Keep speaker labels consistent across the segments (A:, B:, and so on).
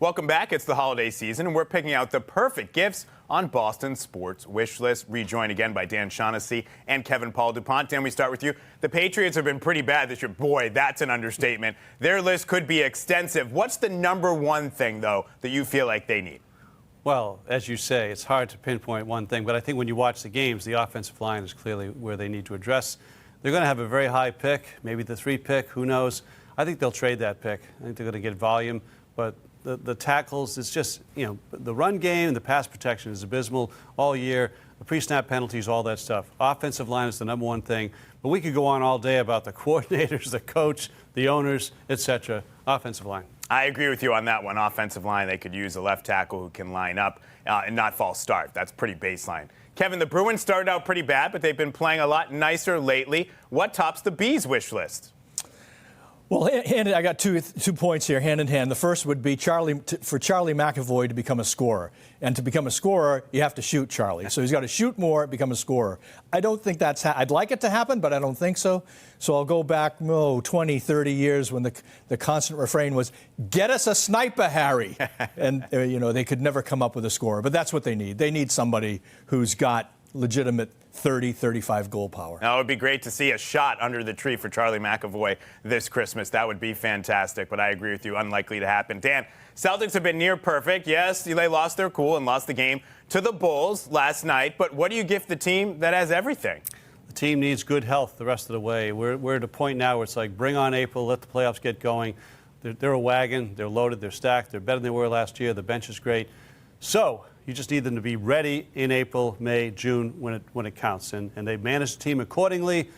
A: Welcome back. It's the holiday season, and we're picking out the perfect gifts on Boston Sports Wish List. Rejoined again by Dan Shaughnessy and Kevin Paul DuPont. Dan, we start with you. The Patriots have been pretty bad this year. Boy, that's an understatement. Their list could be extensive. What's the number one thing, though, that you feel like they need?
B: Well, as you say, it's hard to pinpoint one thing, but I think when you watch the games, the offensive line is clearly where they need to address. They're going to have a very high pick, maybe the 3 pick, who knows. I think they'll trade that pick. I think they're going to get volume, but the tackles, it's just, the run game and the pass protection is abysmal all year. The pre-snap penalties, all that stuff. Offensive line is the number one thing. But we could go on all day about the coordinators, the coach, the owners, etc. Offensive line.
A: I agree with you on that one. Offensive line, they could use a left tackle who can line up and not fall starved. That's pretty baseline. Kevin, the Bruins started out pretty bad, but they've been playing a lot nicer lately. What tops the Bees wish list?
C: Well, I got two points here, hand in hand. The first would be for Charlie McAvoy to become a scorer. And to become a scorer, you have to shoot Charlie. So he's got to shoot more, become a scorer. I don't think that's I'd like it to happen, but I don't think so. So I'll go back, 20, 30 years when the constant refrain was, get us a sniper, Harry. And, they could never come up with a scorer. But that's what they need. They need somebody who's got legitimate 30, 35 goal power.
A: Now, it would be great to see a shot under the tree for Charlie McAvoy this Christmas. That would be fantastic, but I agree with you, unlikely to happen. Dan, Celtics have been near perfect. Yes, they lost their cool and lost the game to the Bulls last night, but what do you gift the team that has everything?
B: The team needs good health the rest of the way. We're at a point now where it's like, bring on April, let the playoffs get going. They're a wagon, they're loaded, they're stacked, they're better than they were last year, the bench is great. So you just need them to be ready in April, May, June when it counts. And they manage the team accordingly.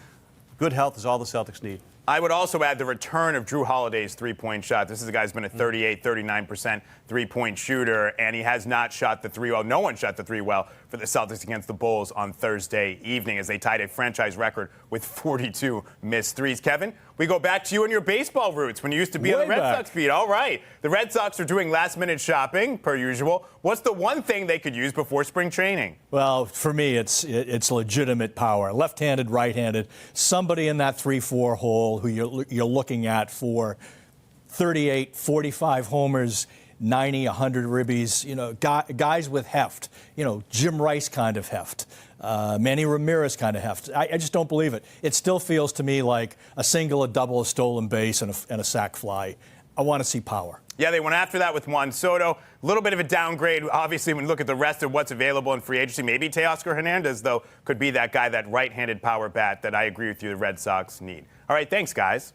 B: Good health is all the Celtics need.
A: I would also add the return of Drew Holiday's three-point shot. This is a guy who's been a 38, 39% three-point shooter, and he has not shot the three well. No one shot the three well for the Celtics against the Bulls on Thursday evening as they tied a franchise record with 42 missed threes. Kevin, we go back to you and your baseball roots when you used to be on the Red Sox beat. All right. The Red Sox are doing last-minute shopping, per usual. What's the one thing they could use before spring training?
C: Well, for me, it's legitimate power. Left-handed, right-handed. Somebody in that 3-4 hole who you're looking at for 38, 45 homers, 90, 100 ribbies, guys with heft, Jim Rice kind of heft, Manny Ramirez kind of heft. I just don't believe it. It still feels to me like a single, a double, a stolen base, and a sac fly. I want to see power.
A: Yeah, they went after that with Juan Soto. A little bit of a downgrade, obviously, when you look at the rest of what's available in free agency. Maybe Teoscar Hernandez, though, could be that guy, that right-handed power bat that I agree with you the Red Sox need. All right, thanks, guys.